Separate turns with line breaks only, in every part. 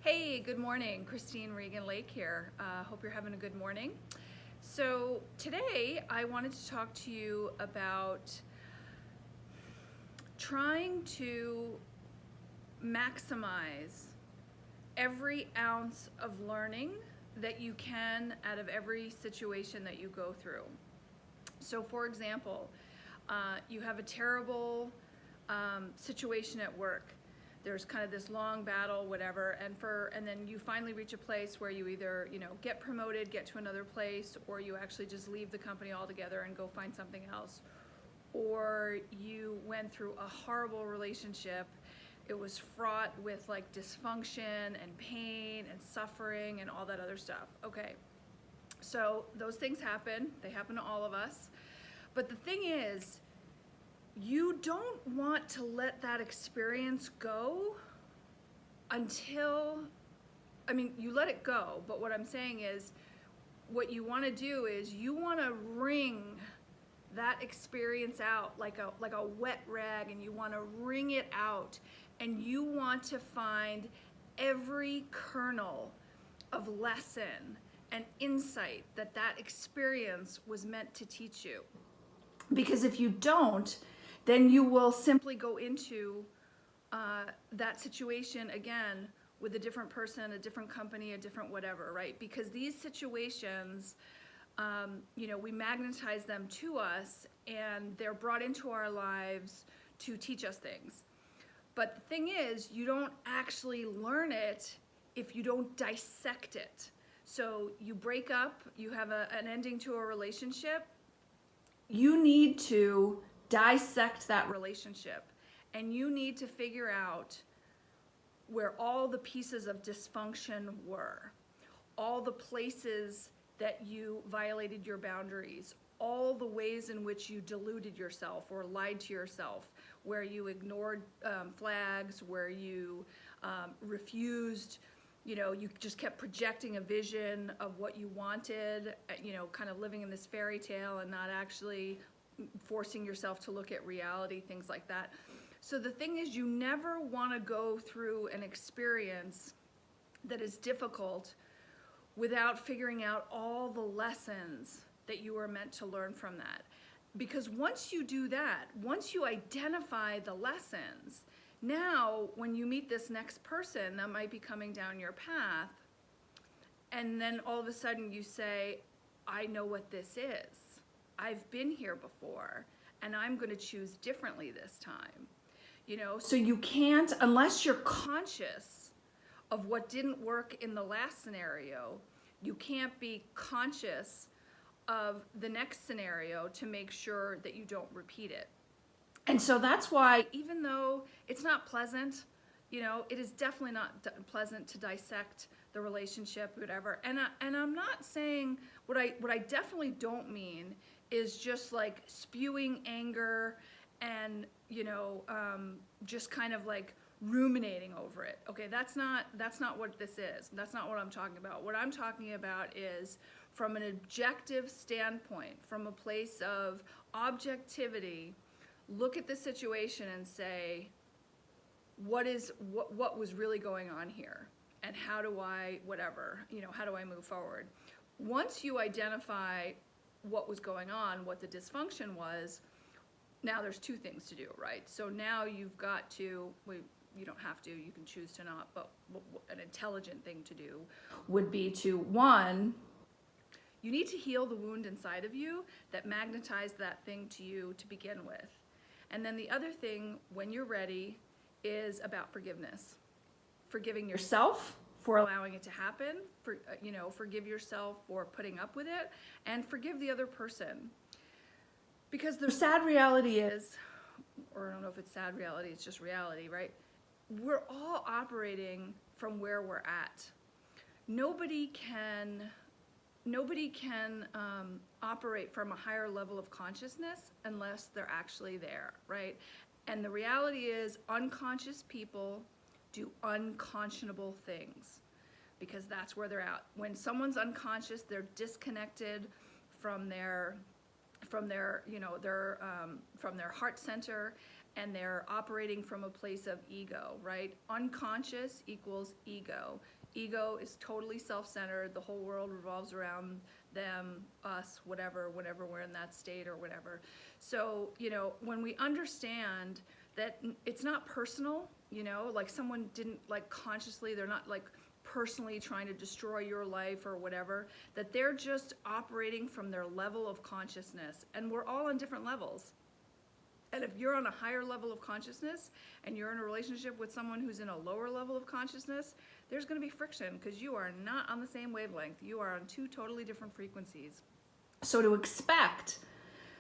Hey, good morning. Christine Regan Lake here. Hope you're having a good morning. So today I wanted to talk to you about trying to maximize every ounce of learning that you can out of every situation that you go through. So for example, you have a terrible situation at work. There's kind of this long battle, whatever, and then you finally reach a place where you either, get promoted, get to another place, or you actually just leave the company altogether and go find something else. Or you went through a horrible relationship. It was fraught with like dysfunction and pain and suffering and all that other stuff. Okay, so those things happen. They happen to all of us. But the thing is, you don't want to let that experience go until, you let it go, but what I'm saying is, what you want to do is you want to wring that experience out like a wet rag, and you want to wring it out, and you want to find every kernel of lesson and insight that experience was meant to teach you. Because if you don't, then you will simply go into that situation again with a different person, a different company, a different whatever, right? Because these situations, we magnetize them to us, and they're brought into our lives to teach us things. But the thing is, you don't actually learn it if you don't dissect it. So you break up, you have an ending to a relationship, you need to dissect that relationship, and you need to figure out where all the pieces of dysfunction were, all the places that you violated your boundaries, all the ways in which you deluded yourself or lied to yourself, where you ignored flags, where you refused, you just kept projecting a vision of what you wanted, kind of living in this fairy tale and not actually forcing yourself to look at reality, things like that. So the thing is, you never want to go through an experience that is difficult without figuring out all the lessons that you were meant to learn from that. Because once you do that, once you identify the lessons, now when you meet this next person that might be coming down your path, and then all of a sudden you say, I know what this is. I've been here before, and I'm going to choose differently this time. So you can't, unless you're conscious of what didn't work in the last scenario, you can't be conscious of the next scenario to make sure that you don't repeat it. And so that's why, even though it's not pleasant, it is definitely not pleasant to dissect the relationship, whatever. And I'm not saying, what I definitely don't mean is just like spewing anger and just kind of like ruminating over it. Okay, that's not what this is. That's not what I'm talking about. What I'm talking about is from an objective standpoint, from a place of objectivity, look at the situation and say, what was really going on here, and how do I move forward? Once you identify what was going on, what the dysfunction was, now there's two things to do, right? So now you've got to, you don't have to, you can choose to not, but an intelligent thing to do would be to, one, you need to heal the wound inside of you that magnetized that thing to you to begin with. And then the other thing, when you're ready, is about forgiveness. Forgiving yourself for allowing it to happen, forgive yourself for putting up with it, and forgive the other person. Because the sad reality is, or I don't know if it's sad reality, it's just reality, right? We're all operating from where we're at. Nobody can operate from a higher level of consciousness unless they're actually there, right? And the reality is, unconscious people do unconscionable things, because that's where they're at. When someone's unconscious, they're disconnected from their heart center, and they're operating from a place of ego, right? Unconscious equals ego. Ego is totally self-centered. The whole world revolves around them, us, whatever, whenever we're in that state or whatever. So, you know, when we understand that it's not personal, you know, like someone didn't like consciously, they're not like personally trying to destroy your life or whatever, that they're just operating from their level of consciousness. And we're all on different levels. And if you're on a higher level of consciousness and you're in a relationship with someone who's in a lower level of consciousness, there's going to be friction because you are not on the same wavelength. You are on two totally different frequencies. So to expect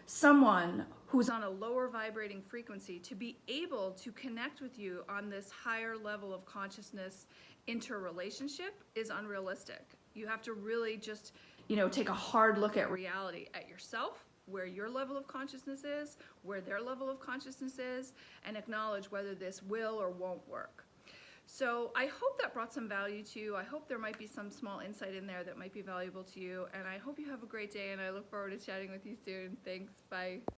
someone who's on a lower vibrating frequency to be able to connect with you on this higher level of consciousness interrelationship is unrealistic. You have to really just, you know, take a hard look at reality, at yourself, where your level of consciousness is, where their level of consciousness is, and acknowledge whether this will or won't work. So I hope that brought some value to you. I hope there might be some small insight in there that might be valuable to you, and I hope you have a great day, and I look forward to chatting with you soon. Thanks. Bye.